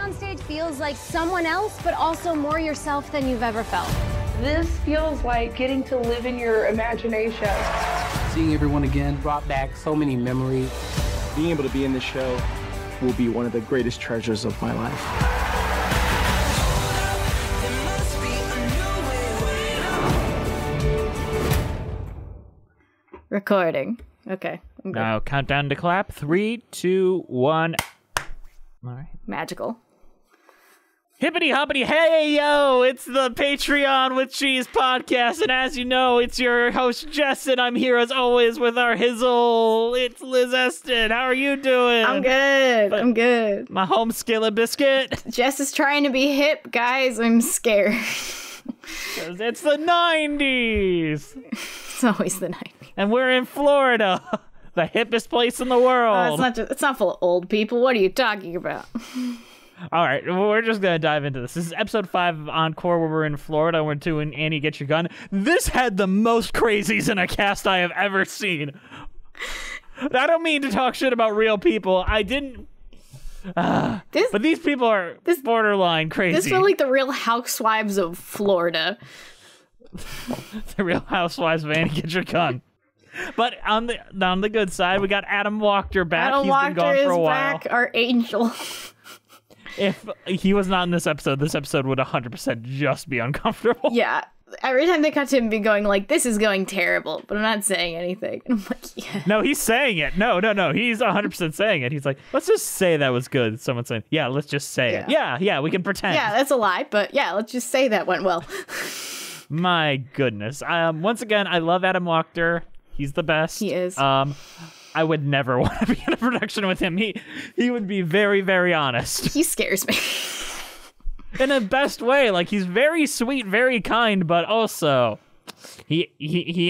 on stage feels like someone else, but also more yourself than you've ever felt. This feels like getting to live in your imagination. Seeing everyone again brought back so many memories. Being able to be in this show will be one of the greatest treasures of my life. Recording. Okay. Now countdown to clap. 3, 2, 1. All right. Magical. Hippity hoppity hey yo! It's the Patreon with Cheese podcast, and as you know, it's your host Jess, and I'm here as always with our Hizzle. It's Liz Eston. How are you doing? I'm good. My home skillet biscuit. Jess is trying to be hip, guys. I'm scared. It's the 90s. It's always the 90s. And we're in Florida, the hippest place in the world. It's not full of old people. What are you talking about? All right, we're just going to dive into this. This is episode 5 of Encore, where we're in Florida. We're doing Annie, Get Your Gun. This had the most crazies in a cast I have ever seen. I don't mean to talk shit about real people. I didn't... but these people are borderline crazy. This felt like the Real Housewives of Florida. The Real Housewives of Annie, Get Your Gun. But on the good side, we got Adam Wachter back. Adam He's been gone for a while. Back, our angel. If he was not in this episode would 100% just be uncomfortable. Yeah. Every time they cut to him be going like, this is going terrible, but I'm not saying anything. And I'm like, yeah. No, he's saying it. No. He's 100% saying it. He's like, let's just say that was good. Someone's saying, yeah, let's just say it. Yeah, we can pretend. Yeah, that's a lie, but yeah, let's just say that went well. My goodness. Once again, I love Adam Wachter. He's the best. He is. I would never want to be in a production with him. He would be very, very honest. He scares me. In the best way. Like, he's very sweet, very kind, but also he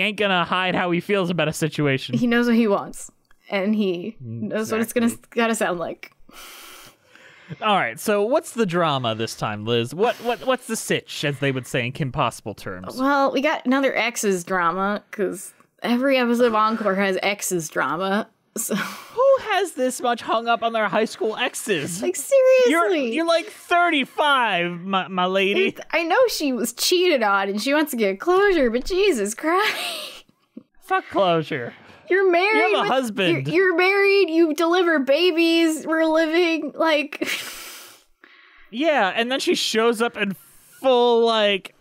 ain't gonna hide how he feels about a situation. He knows what he wants, and he knows what it's gotta sound like. All right, so what's the drama this time, Liz? What's the sitch, as they would say in Kim Possible terms? Well, we got another exes drama, because every episode of Encore has exes drama. So who has this much hung up on their high school exes? Like, seriously. You're like 35, my lady. I know she was cheated on and she wants to get closure, but Jesus Christ. Fuck closure. You're married. You have a husband. You're married. You deliver babies for a living. Like. Yeah, and then she shows up in full, like,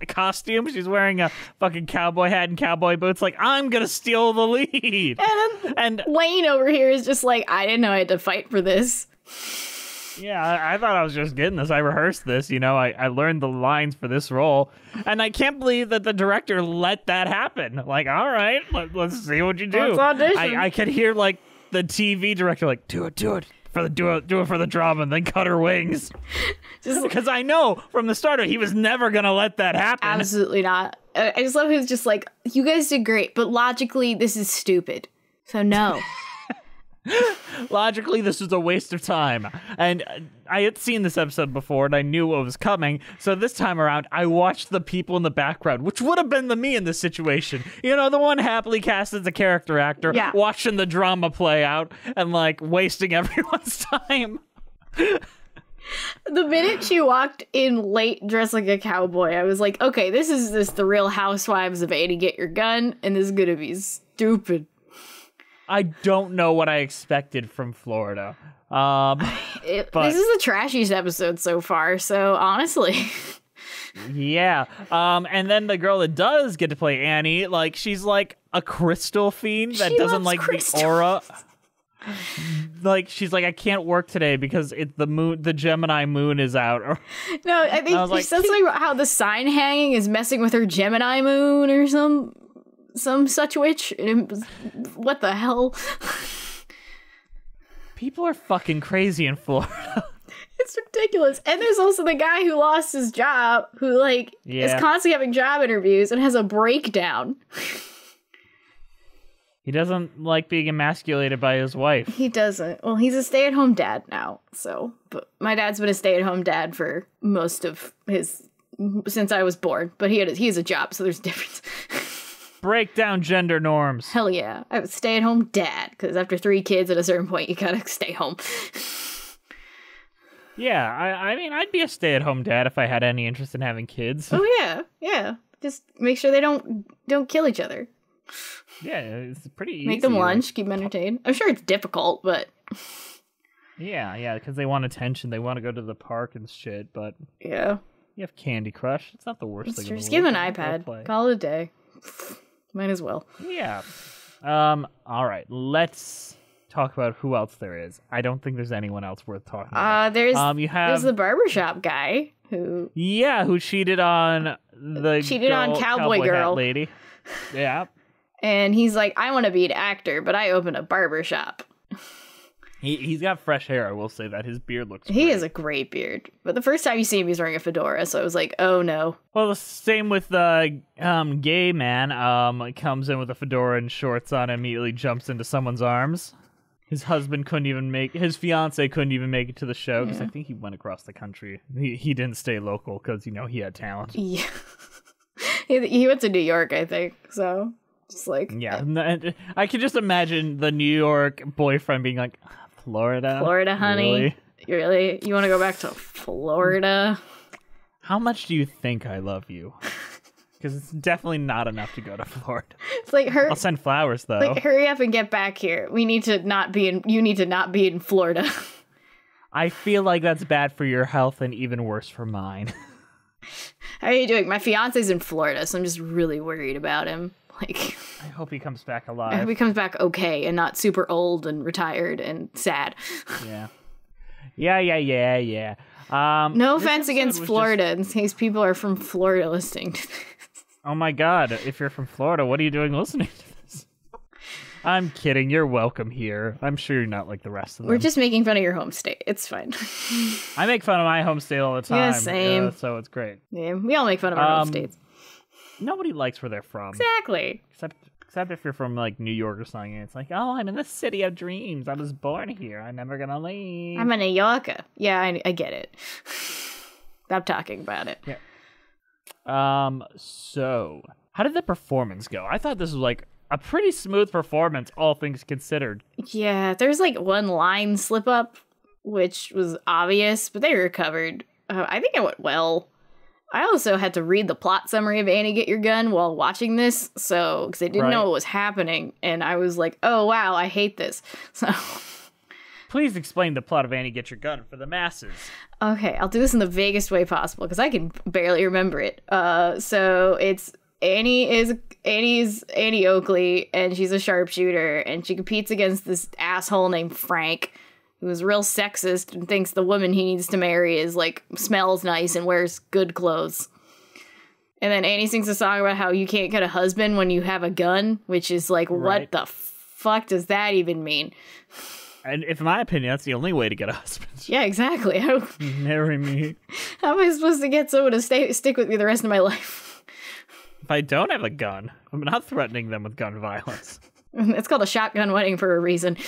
costume. She's wearing a fucking cowboy hat and cowboy boots. Like, I'm gonna steal the lead. And Lane over here is just like, I didn't know I had to fight for this. Yeah, I thought I was just getting this. I rehearsed this, I learned the lines for this role. And I can't believe that the director let that happen. Like, all right, let's see what you do. Let's audition. I could hear, like, the TV director, like, do it. Do it for the drama, and then cut her wings. Just because I know from the start he was never gonna let that happen. Absolutely not. I just love who's just like, you guys did great, but logically this is stupid. So no. Logically, this was a waste of time. And I had seen this episode before, and I knew what was coming. So this time around, I watched the people in the background, which would have been me in this situation. The one happily cast as a character actor, watching the drama play out and, like, wasting everyone's time. The minute she walked in late dressed like a cowboy, I was like, okay, this is the Real Housewives of Annie, Get Your Gun, and this is gonna be stupid. I don't know what I expected from Florida. This is the trashiest episode so far, so honestly. Yeah. And then the girl that does get to play Annie, like, she's like a crystal fiend that doesn't like crystals. The aura. Like, she's like, I can't work today because the Gemini moon is out. No, I think she said something about how the sign hanging is messing with her Gemini moon or some such witch. What the hell? People are fucking crazy in Florida. It's ridiculous. And there's also the guy who lost his job, who is constantly having job interviews and has a breakdown. He doesn't like being emasculated by his wife. He doesn't. Well, he's a stay-at-home dad now, so. But my dad's been a stay-at-home dad for most of since I was born. But he has a job, so there's a difference. Break down gender norms. Hell yeah. I have a stay-at-home dad, because after 3 kids at a certain point, you gotta stay home. Yeah, I mean, I'd be a stay-at-home dad if I had any interest in having kids. Oh yeah. Just make sure they don't kill each other. Yeah, it's pretty easy. Make them lunch, keep them entertained. I'm sure it's difficult, but yeah, because they want attention. They want to go to the park and shit, but yeah. You have Candy Crush. It's not the worst thing in the world. Just give them an iPad. Call it a day. Might as well. Yeah. All right, let's talk about who else there is. I don't think there's anyone else worth talking about. There's the barbershop guy who cheated on Cowboy Girl lady. Yeah. And he's like, I want to be an actor, but I open a barbershop. He's got fresh hair, I will say that. His beard looks He great. has a great beard. But the first time you see him, he's wearing a fedora, so I was like, oh no. Well, the same with the gay man. Comes in with a fedora and shorts on and immediately jumps into someone's arms. His husband his fiance couldn't even make it to the show because I think he went across the country. He didn't stay local because, he had talent. Yeah. He went to New York, I think, so just like... Yeah, I could just imagine the New York boyfriend being like, Florida, honey? Really? You want to go back to Florida? How much do you think I love you? Because it's definitely not enough to go to Florida. It's like I'll send flowers though. Like, hurry up and get back here. You need to not be in Florida. I feel like that's bad for your health and even worse for mine. How are you doing? My fiance's in Florida, so I'm just really worried about him. Like, I hope he comes back alive. I hope he comes back okay and not super old and retired and sad. Yeah. No offense against Florida, in case people are from Florida listening to this. Oh my god, if you're from Florida, what are you doing listening to this? I'm kidding, you're welcome here. I'm sure you're not like the rest of them. We're just making fun of your home state. It's fine. I make fun of my home state all the time. Yeah, same. So it's great. Yeah, we all make fun of our home states. Nobody likes where they're from. Exactly. Except if you're from like New York or something, and it's like, oh, I'm in the city of dreams. I was born here. I'm never gonna leave. I'm a New Yorker. Yeah, I get it. Stop talking about it. Yeah. So how did the performance go? I thought this was like a pretty smooth performance, all things considered. Yeah, there's like one line slip up, which was obvious, but they recovered. I think it went well. I also had to read the plot summary of Annie Get Your Gun while watching this, because I didn't know what was happening, and I was like, oh wow, I hate this. So, please explain the plot of Annie Get Your Gun for the masses. Okay, I'll do this in the vaguest way possible, because I can barely remember it. So it's Annie's Annie Oakley, and she's a sharpshooter, and she competes against this asshole named Frank, who's real sexist and thinks the woman he needs to marry is like smells nice and wears good clothes. And then Annie sings a song about how you can't get a husband when you have a gun, which is like, what the fuck does that even mean? And in my opinion, that's the only way to get a husband. Yeah, exactly. Marry me. How am I supposed to get someone to stick with me the rest of my life? If I don't have a gun, I'm not threatening them with gun violence. It's called a shotgun wedding for a reason.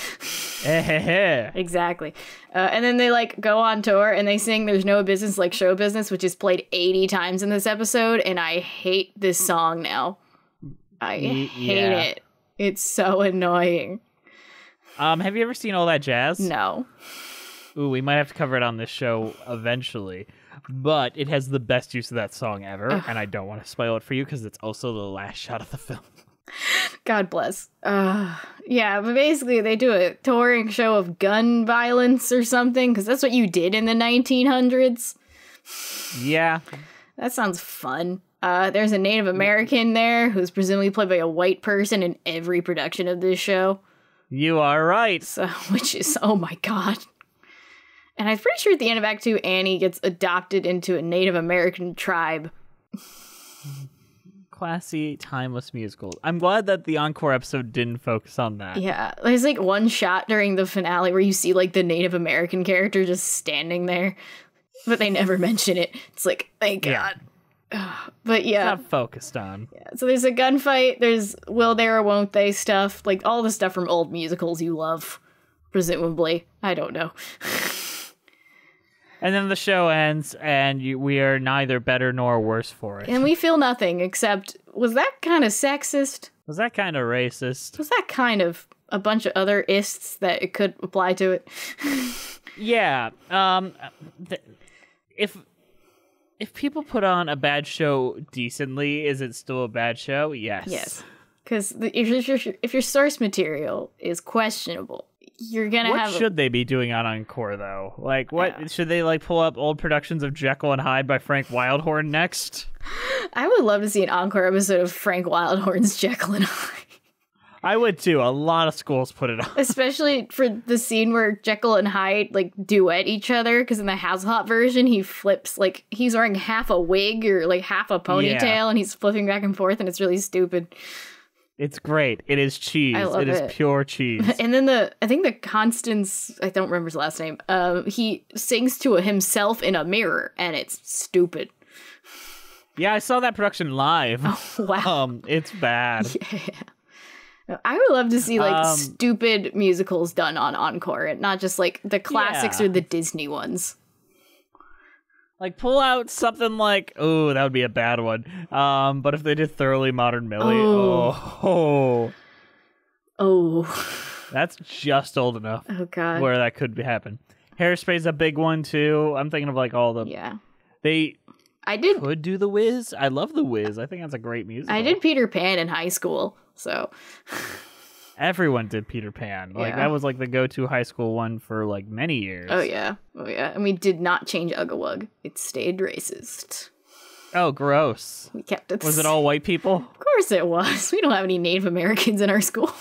Exactly. And then they like go on tour and they sing There's No Business Like Show Business, which is played 80 times in this episode, and I hate this song now. I hate it. It's so annoying. Have you ever seen All That Jazz? No. Ooh, we might have to cover it on this show eventually. But it has the best use of that song ever, and I don't want to spoil it for you because it's also the last shot of the film. God bless. Yeah, but basically they do a touring show of gun violence or something, because that's what you did in the 1900s. Yeah. That sounds fun. There's a Native American there who's presumably played by a white person in every production of this show. You are right. So, which is, oh my god. And I'm pretty sure at the end of Act 2, Annie gets adopted into a Native American tribe. Classy, timeless musicals. I'm glad that the Encore episode didn't focus on that. Yeah, there's like one shot during the finale where you see like the Native American character just standing there, but they never mention it. It's like, thank God. But yeah. It's not focused on. Yeah, so there's a gunfight, there's will they or won't they stuff, like all the stuff from old musicals you love, presumably. I don't know. And then the show ends, and we are neither better nor worse for it. And we feel nothing, except, was that kind of sexist? Was that kind of racist? Was that kind of a bunch of other ists that it could apply to it? Yeah. If people put on a bad show decently, is it still a bad show? Yes. Yes. Because if your source material is questionable, you're gonna have. What should they be doing on Encore though? Like, what should they like pull up old productions of Jekyll and Hyde by Frank Wildhorn next? I would love to see an Encore episode of Frank Wildhorn's Jekyll and Hyde. I would too. A lot of schools put it on. Especially for the scene where Jekyll and Hyde like duet each other, because in the Hasselhoff version he flips, like he's wearing half a wig or like half a ponytail and he's flipping back and forth and it's really stupid. It's great. It is cheese. I love it is pure cheese. And then I think the Constance, I don't remember his last name, he sings to himself in a mirror and it's stupid. Yeah, I saw that production live. Oh, wow. It's bad. Yeah. I would love to see like stupid musicals done on Encore and not just like the classics or the Disney ones. Like pull out something like, oh, that would be a bad one. But if they did Thoroughly Modern Millie, that's just old enough. Oh god, where that could happen. Hairspray's a big one too. I'm thinking of like all the could do The Wiz. I love The Wiz. I think that's a great musical. I did Peter Pan in high school, so everyone did Peter Pan. Like that was like the go-to high school one for like many years. Oh yeah. And we did not change Ugga-Wug. It stayed racist. Oh, gross. We kept it. Was it all white people? Of course it was. We don't have any Native Americans in our school.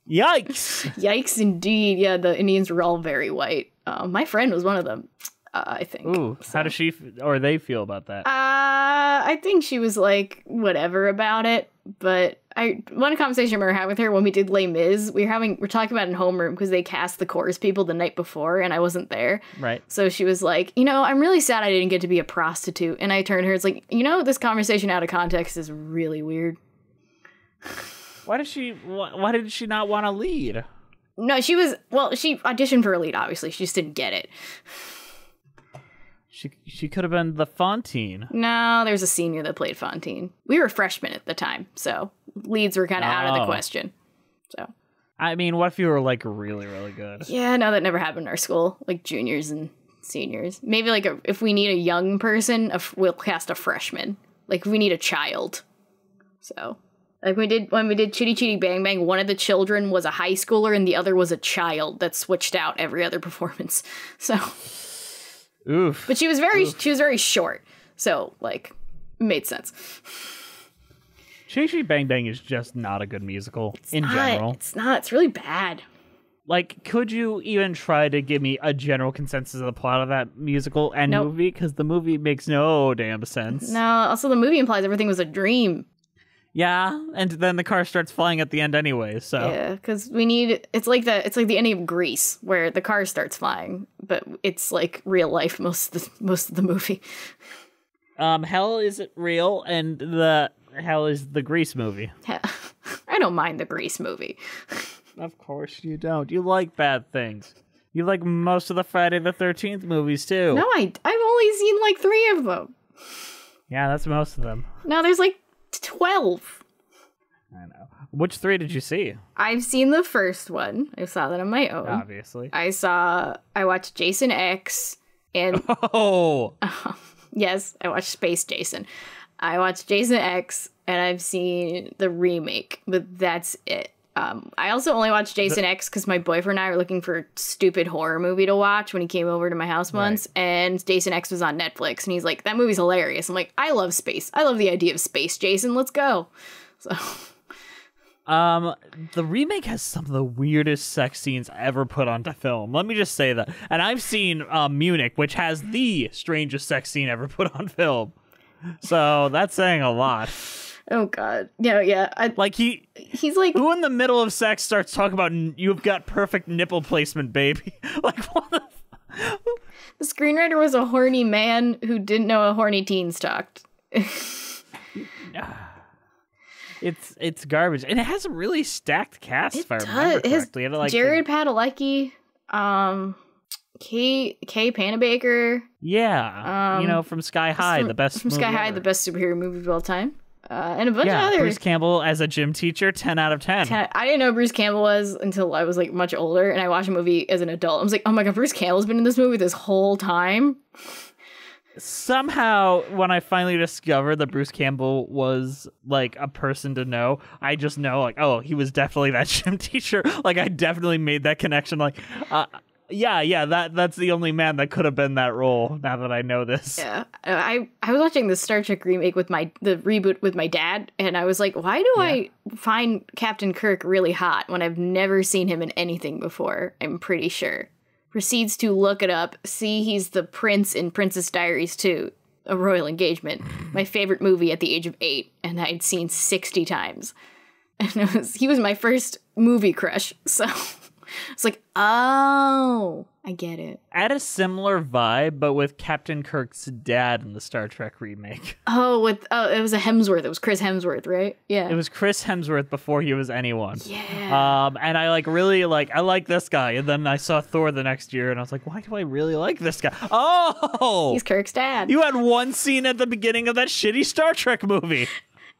Yikes! Yikes indeed. Yeah, the Indians were all very white. My friend was one of them. I think. Ooh, so. How does she or they feel about that? I think she was like whatever about it. But one conversation I remember having with her when we did Les Mis, we're talking about it in homeroom because they cast the chorus people the night before and I wasn't there. Right. So she was like, I'm really sad I didn't get to be a prostitute. And I turned to her, it's like, this conversation out of context is really weird. Why did she not want to lead? No, she auditioned for a lead, obviously. She just didn't get it. She could have been the Fantine. No, there's a senior that played Fantine. We were freshmen at the time, so leads were kind of out of the question. So, I mean, what if you were like really, really good? Yeah, no, that never happened in our school. Like juniors and seniors. Maybe like if we need a young person, we'll cast a freshman. Like if we need a child. So, like when we did Chitty Chitty Bang Bang, one of the children was a high schooler and the other was a child that switched out every other performance. So. Oof. But she was very short, so like made sense. Chitty Chitty Bang Bang is just not a good musical general. It's not. It's really bad. Like, could you even try to give me a general consensus of the plot of that musical and movie? Because the movie makes no damn sense. No. Also, the movie implies everything was a dream. Yeah, and then the car starts flying at the end anyway. So yeah, because it's like the ending of Grease where the car starts flying, but it's like real life most of the movie. Hell is real, and the hell is the Grease movie. I don't mind the Grease movie. Of course you don't. You like bad things. You like most of the Friday the 13th movies too. No, I've only seen like 3 of them. Yeah, that's most of them. No, there's like 12. I know. Which 3 did you see? I've seen the first one. I saw that on my own. Obviously. I watched Jason X and yes, I watched Space Jason. I watched Jason X and I've seen the remake, but that's it. I also only watched Jason X because my boyfriend and I were looking for a stupid horror movie to watch when he came over to my house once, and Jason X was on Netflix, and he's like, that movie's hilarious. I'm like, I love space. I love the idea of space, Jason. Let's go. So, the remake has some of the weirdest sex scenes ever put onto film. Let me just say that. And I've seen Munich, which has the strangest sex scene ever put on film. So that's saying a lot. Oh God, yeah. He's like, who in the middle of sex starts talking about you've got perfect nipple placement, baby? Like what? The screenwriter was a horny man who didn't know how horny teens talked. It's garbage, and it has a really stacked cast. If I remember correctly, Jared Padalecki, Kay Panabaker. Yeah, from Sky High, the best superhero movie of all time. And a bunch of other. Bruce Campbell as a gym teacher, 10 out of 10. I didn't know who Bruce Campbell was until I was like much older, and I watched a movie as an adult. I was like, oh my god, Bruce Campbell's been in this movie this whole time. Somehow, when I finally discovered that Bruce Campbell was like a person to know, I just know like, oh, he was definitely that gym teacher. Like, I definitely made that connection. Like, that's the only man that could have been that role. Now that I know this, Yeah, I was watching the Star Trek remake with the reboot with my dad, and I was like, why do I find Captain Kirk really hot when I've never seen him in anything before? I'm pretty sure. Proceeds to look it up, see he's the prince in Princess Diaries 2, A Royal Engagement, my favorite movie at the age of 8, and I'd seen 60 times. And he was my first movie crush, so it's like, oh, I get it. I had a similar vibe, but with Captain Kirk's dad in the Star Trek remake. It was a Hemsworth. It was Chris Hemsworth, right? Yeah. It was Chris Hemsworth before he was anyone. Yeah. And I I like this guy. And then I saw Thor the next year, and I was like, why do I really like this guy? Oh! He's Kirk's dad. You had one scene at the beginning of that shitty Star Trek movie.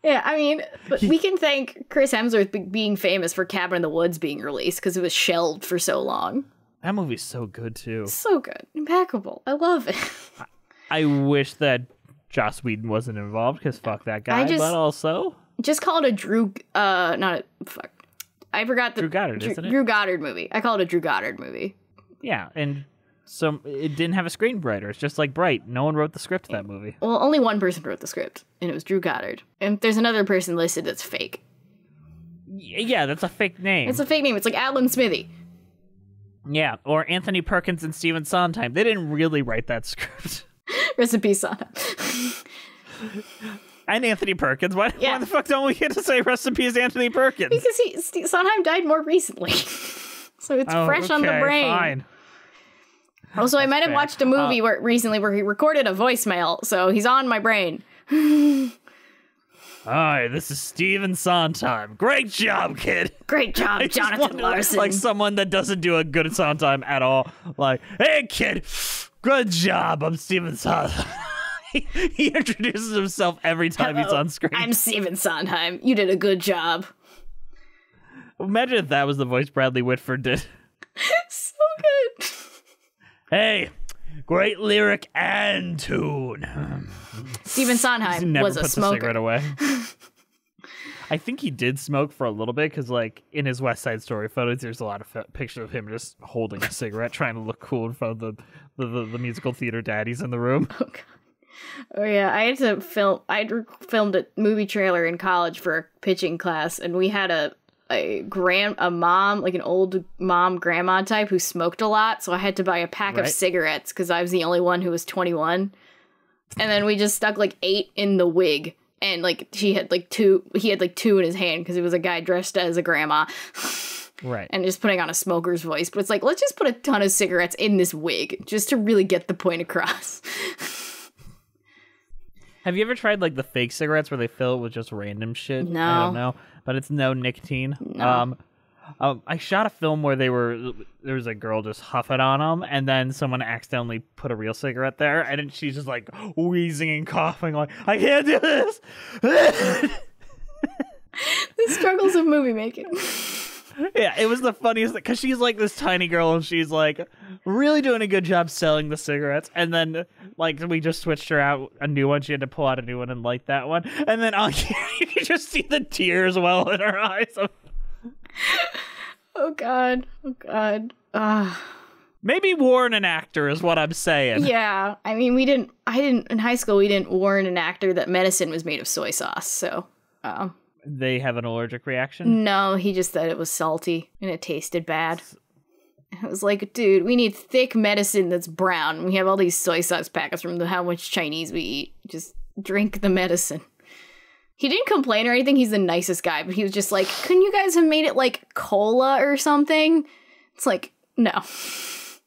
Yeah, I mean, but we can thank Chris Hemsworth being famous for Cabin in the Woods being released because it was shelved for so long. That movie's so good, too. So good. Impeccable. I love it. I wish that Joss Whedon wasn't involved, because fuck that guy, but also... Just call it a Drew... fuck. I forgot the... Drew Goddard, isn't it? Drew Goddard movie. I call it a Drew Goddard movie. Yeah, and so it didn't have a screenwriter. It's just like Bright. No one wrote the script of that movie. Well, only one person wrote the script, and it was Drew Goddard. And there's another person listed that's fake. Yeah, that's a fake name. It's a fake name. It's like Alan Smithy. Yeah, or Anthony Perkins and Stephen Sondheim. They didn't really write that script. Rest in peace, Sondheim. And Anthony Perkins. Why the fuck don't we get to say rest in peace, Anthony Perkins? Because Sondheim died more recently. So it's fresh on the brain. Fine. Also, I might have watched a movie recently where he recorded a voicemail, so he's on my brain. Hi, this is Stephen Sondheim. Great job, kid. Great job, Jonathan Larson. Like someone that doesn't do a good Sondheim at all. Like, hey, kid, good job. I'm Stephen Sondheim. He introduces himself every time he's on screen. I'm Stephen Sondheim. You did a good job. Imagine if that was the voice Bradley Whitford did. So good. Hey, great lyric and tune. Stephen Sondheim never was a put smoker. The cigarette away. I think he did smoke for a little bit because, like, in his West Side Story photos, there's a lot of pictures of him just holding a cigarette, trying to look cool in front of the musical theater daddies in the room. Oh, God. Oh yeah, I'd filmed a movie trailer in college for a pitching class, and we had a mom, like an old mom grandma type who smoked a lot, so I had to buy a pack of cigarettes because I was the only one who was 21. And then we just stuck like 8 in the wig, and like he had like 2 in his hand because it was a guy dressed as a grandma. Right. And just putting on a smoker's voice. But it's like, let's just put a ton of cigarettes in this wig just to really get the point across. Have you ever tried like the fake cigarettes where they fill it with just random shit? No. I don't know, but it's no nicotine. No. I shot a film where there was a girl just huffing on them, and then someone accidentally put a real cigarette there, and then she's just like wheezing and coughing, like, I can't do this. The struggles of movie making. Yeah, it was the funniest thing because she's like this tiny girl and she's like really doing a good job selling the cigarettes. And then like we just switched her out a new one. She had to pull out a new one and light that one. And then on camera, you can just see the tears well in her eyes. Oh God. Oh God. Maybe warn an actor is what I'm saying. Yeah. I mean, in high school, we didn't warn an actor that medicine was made of soy sauce. So, They have an allergic reaction? No, he just said it was salty and it tasted bad. I was like, dude, we need thick medicine that's brown. We have all these soy sauce packets from how much Chinese we eat. Just drink the medicine. He didn't complain or anything. He's the nicest guy, but he was just like, couldn't you guys have made it like cola or something? It's like, no.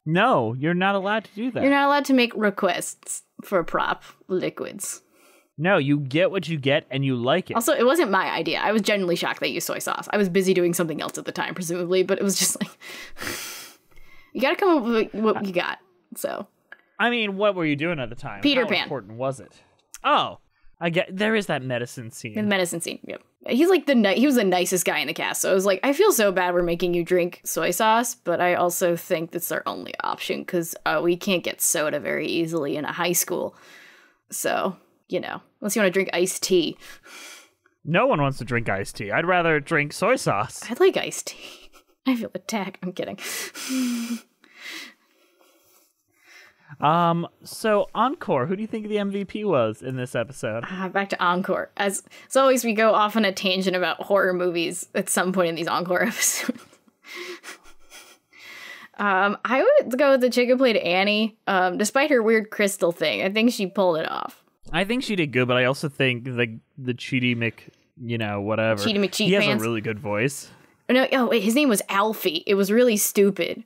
No, you're not allowed to do that. You're not allowed to make requests for prop liquids. No, you get what you get and you like it. Also, it wasn't my idea. I was genuinely shocked they used soy sauce. I was busy doing something else at the time, presumably, but it was just like, you gotta come up with what you got. So, I mean, what were you doing at the time? Peter How Pan. important was it? Oh, I get there is that medicine scene. The medicine scene, yep. He's like he was the nicest guy in the cast. So I was like, I feel so bad we're making you drink soy sauce, but I also think that's our only option because we can't get soda very easily in a high school. So, unless you want to drink iced tea. No one wants to drink iced tea. I'd rather drink soy sauce. I like iced tea. I feel attacked. I'm kidding. So Encore, who do you think the MVP was in this episode? Back to Encore. As always, we go off on a tangent about horror movies at some point in these Encore episodes. I would go with the chick who played Annie. Despite her weird crystal thing, I think she pulled it off. I think she did good, but I also think the Cheaty whatever. Cheaty McCheat He has pants. a really good voice. No, wait, his name was Alfie. It was really stupid.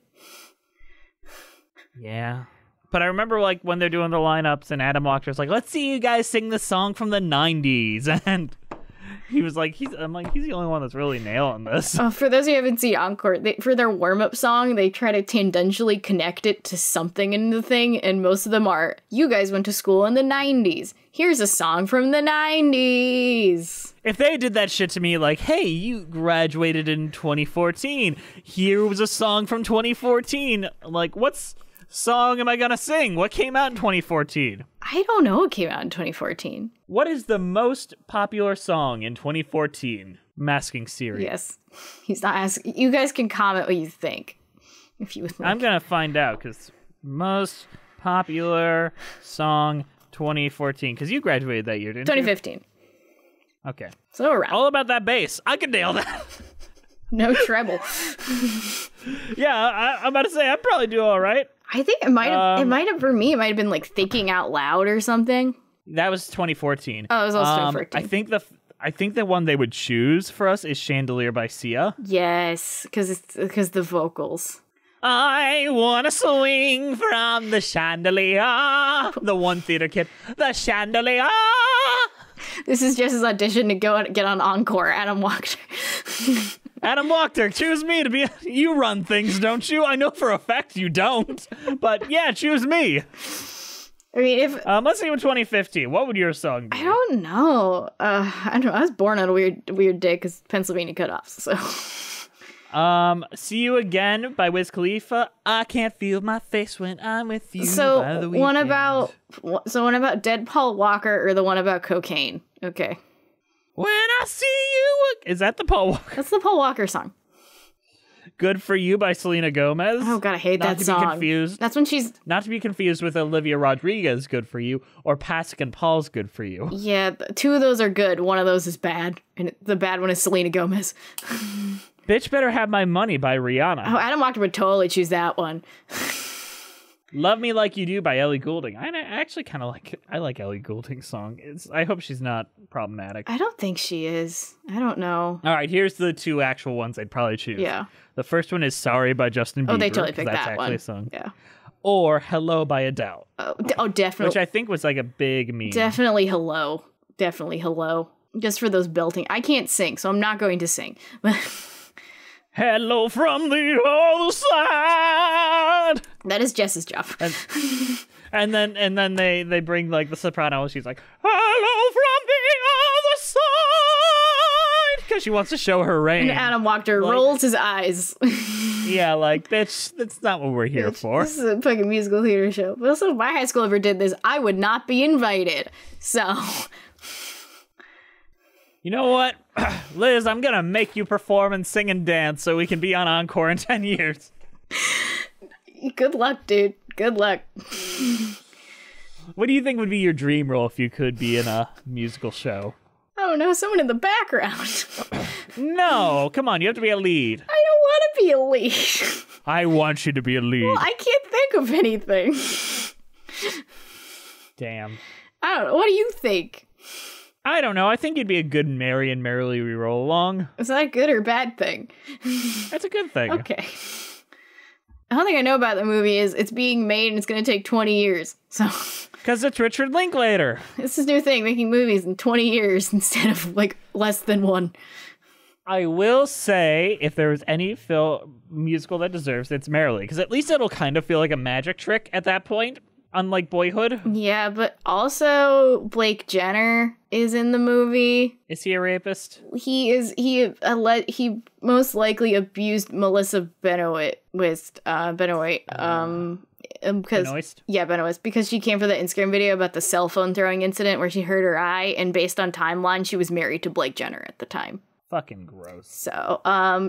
Yeah. But I remember, when they're doing the lineups and Adam Walker's like, let's see you guys sing the song from the 90s. And he was like, he's the only one that's really nailing this. For those who haven't seen Encore, for their warm-up song, they try to tangentially connect it to something in the thing, and most of them are, you guys went to school in the 90s. Here's a song from the 90s. If they did that shit to me, like, hey, you graduated in 2014. Here was a song from 2014. Like, what's song am I gonna sing? What came out in 2014? I don't know what came out in 2014. What is the most popular song in 2014? I'm asking Siri. Yes. He's not asking. You guys can comment what you think. If you would like. I'm gonna find out, because most popular song 2014. Because you graduated that year, didn't 2015. you? 2015. Okay. So around. All about that bass. I can nail that. No treble. Yeah, I'm about to say, I'd probably do all right. I think it might have, for me, it might have been like Thinking Out Loud or something. That was 2014. Oh, it was also 2014. I think the one they would choose for us is Chandelier by Sia. Yes, because the vocals. I wanna swing from the chandelier. The one theater kid. The chandelier. This is just his audition to go and get on Encore. Adam Wachter. Adam Wachter, choose me to be. You run things, don't you? I know for a fact you don't. But yeah, choose me. I mean, if let's see what 2015. What would your song be? I don't know. I don't know. I was born on a weird day because Pennsylvania cutoffs. So. See You Again by Wiz Khalifa. I can't feel my face when I'm with you. So by the one weekend. one about Dead Paul Walker or the one about cocaine. Okay. When I see you, is that the Paul Walker? That's the Paul Walker song. Good for You by Selena Gomez. Oh god, I hate that song. Not to be confused. That's when she's not to be confused with Olivia Rodrigo's Good for You or Pasek and Paul's Good for You. Yeah, two of those are good. One of those is bad, and the bad one is Selena Gomez. Bitch Better Have My Money by Rihanna. Oh, Adam Wachter would totally choose that one. Love Me Like You Do by Ellie Goulding. I actually kind of like Ellie Goulding's song. I hope she's not problematic. I don't think she is. I don't know. All right, here's the two actual ones I'd probably choose. Yeah. The first one is Sorry by Justin Bieber. Oh, they totally picked that's that actually one. A song. Yeah. Or Hello by Adele. Oh, definitely. Which I think was like a big meme. Definitely Hello. Definitely Hello. Just for those belting. I can't sing, so I'm not going to sing. Hello from the other side. That is Jess's job. And then they bring like the soprano and she's like, hello from the other side, because she wants to show her range. And Adam Wachter rolls his eyes. Yeah, like bitch, that's not what we're here for. This is a fucking musical theater show. But also, if my high school ever did this, I would not be invited. So. You know what, Liz? I'm gonna make you perform and sing and dance so we can be on Encore in 10 years. Good luck, dude. Good luck. What do you think would be your dream role if you could be in a musical show? I don't know, someone in the background. No, come on, you have to be a lead. I don't want to be a lead. I want you to be a lead. Well, I can't think of anything. Damn. I don't know. What do you think? I don't know. I think you'd be a good Mary and Merrily We Roll Along. Is that a good or bad thing? That's a good thing. Okay. The only thing I know about the movie is it's being made and it's going to take 20 years. So. Because it's Richard Linklater. This is a new thing, making movies in 20 years instead of like less than one. I will say, if there was any musical that deserves it, it's Merrily. Because at least it'll kind of feel like a magic trick at that point. unlike Boyhood. Yeah, but also Blake Jenner is in the movie. Is he a rapist? He most likely abused Melissa Benoist because she came for the Instagram video about the cell phone throwing incident where she hurt her eye, and based on timeline, she was married to Blake Jenner at the time. Fucking gross. So,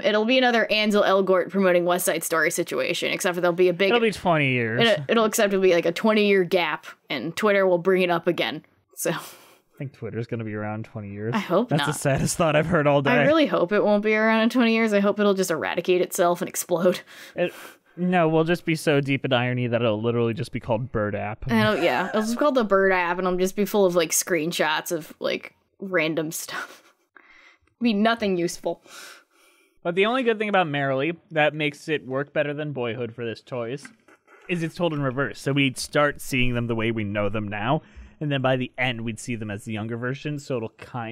it'll be another Ansel Elgort promoting West Side Story situation, except for there'll be It'll be 20 years. It'll be like a 20-year gap, and Twitter will bring it up again. So, I think Twitter's going to be around 20 years. I hope That's not. the saddest thought I've heard all day. I really hope it won't be around in 20 years. I hope it'll just eradicate itself and explode. No, we'll just be so deep in irony that it'll literally just be called Bird App. It'll just be called the Bird App, and it'll just be full of like screenshots of like random stuff. Be nothing useful. But the only good thing about Merrily that makes it work better than Boyhood for this choice is it's told in reverse. So we'd start seeing them the way we know them now, and then by the end we'd see them as the younger version. So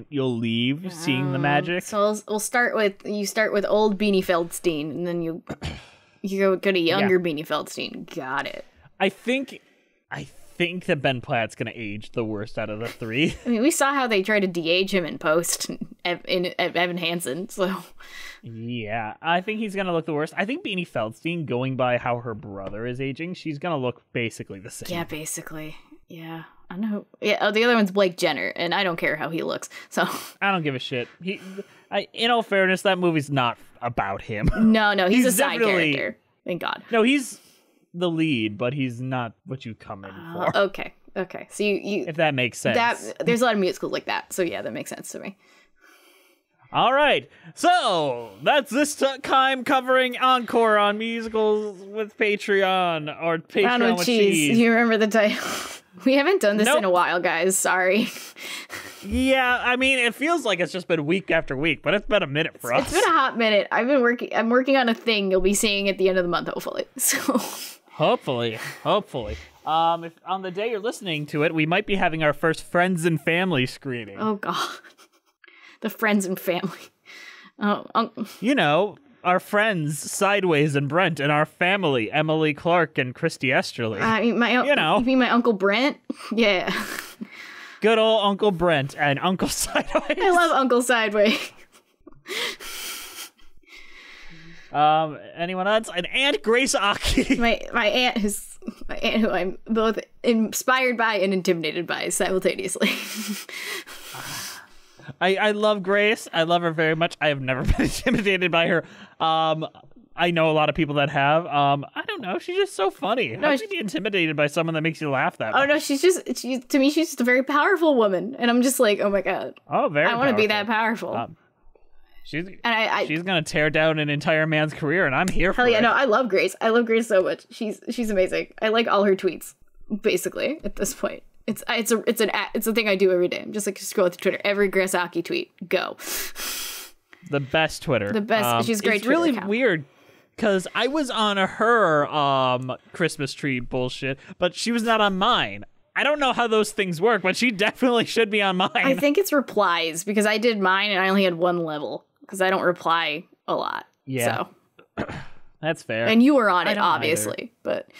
you'll leave seeing the magic. So we'll start with old Beanie Feldstein, and then you go to younger Beanie Feldstein. Got it. I think that Ben Platt's gonna age the worst out of the three. I mean, we saw how they tried to de-age him in post in Evan Hansen, so... Yeah, I think he's gonna look the worst. I think Beanie Feldstein, going by how her brother is aging, she's gonna look basically the same. Yeah, basically. Yeah, I know. Yeah, the other one's Blake Jenner, and I don't care how he looks, so... I don't give a shit. In all fairness, that movie's not about him. No, he's a side character. Thank God. No, he's the lead, but he's not what you come in for. Okay. So you if that makes sense. There's a lot of musicals like that, so yeah, that makes sense to me. All right, so that's this time covering Encore on musicals with Patreon or Patreon with cheese. You remember the title? We haven't done this in a while, guys. Sorry. Yeah, I mean, it feels like it's just been week after week, but it's been a minute for us. It's been a hot minute. I'm working on a thing you'll be seeing at the end of the month, hopefully. So. Hopefully. If on the day you're listening to it, we might be having our first Friends and Family screening. Oh God, the Friends and Family. Oh, you know, our friends Sideways and Brent, and our family Emily Clark and Christy Esterly. You mean my Uncle Brent? Yeah. Good old Uncle Brent and Uncle Sideways. I love Uncle Sideways. Anyone else? And Aunt Grace Aki. My aunt who I'm both inspired by and intimidated by simultaneously. I love Grace. I love her very much. I have never been intimidated by her. I know a lot of people that have. I don't know. She's just so funny. How can you be intimidated by someone that makes you laugh that much? Oh no, to me she's just a very powerful woman, and I'm just like, oh my God. Oh, very. I want to be that powerful. She's gonna tear down an entire man's career, and I'm here for it. Hell yeah, no, I love Grace. I love Grace so much. She's amazing. I like all her tweets, basically, at this point. It's a thing I do every day. I'm just like scroll through Twitter. Every Grace Aki tweet, go. The best Twitter. The best. She's great. It's really weird because I was on her Christmas tree bullshit, but she was not on mine. I don't know how those things work, but she definitely should be on mine. I think it's replies because I did mine and I only had one level because I don't reply a lot. Yeah. So. That's fair. And you were on it, obviously, but.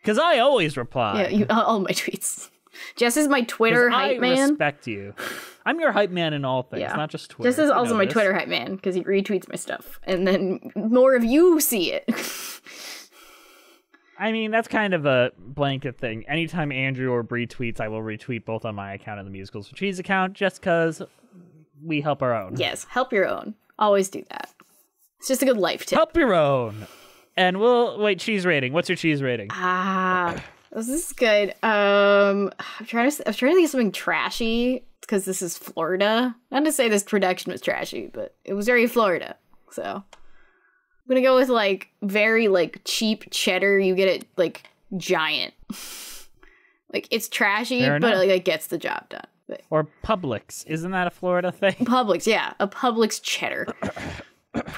Because I always reply. Yeah, all my tweets. Jess is my Twitter hype man. I respect you. I'm your hype man in all things, not just Twitter. Jess is also my Twitter hype man because he retweets my stuff. And then more of you see it. I mean, that's kind of a blanket thing. Anytime Andrew or Bree tweets, I will retweet both on my account and the Musicals for Cheese account just because we help our own. Yes, help your own. Always do that. It's just a good life tip. Help your own. And cheese rating. What's your cheese rating? This is good. I'm trying to think of something trashy because this is Florida. Not to say this production was trashy, but it was very Florida. So I'm gonna go with very cheap cheddar. You get it giant. It's trashy, but it gets the job done. Or Publix. Isn't that a Florida thing? Publix, yeah. A Publix cheddar.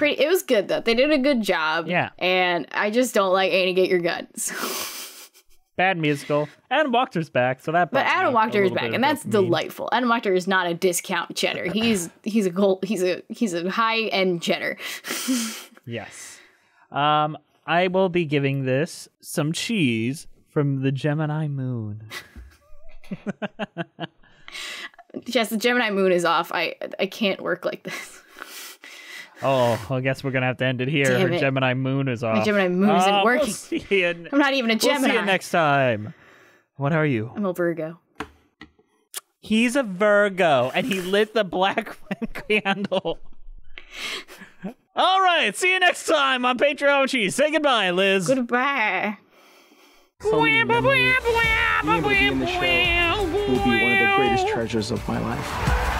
It was good though. They did a good job. Yeah. And I just don't like Annie Get Your Gun. So. Bad musical. Adam Wachter's back, so that. But Adam Wachter is back, and that's delightful. Adam Wachter is not a discount cheddar. He's a high end cheddar. Yes. I will be giving this some cheese from the Gemini moon. Jess, the Gemini moon is off. I can't work like this. Oh, I guess we're gonna have to end it here. Damn Her it. Gemini moon is off. My Gemini moon isn't working. We'll see you I'm not even a Gemini. We'll see you next time. What are you? I'm a Virgo. He's a Virgo, and he lit the black candle. All right, see you next time on Patreon Cheese. Say goodbye, Liz. Goodbye. So many memories. Being able to be in the show will be one of the greatest treasures of my life.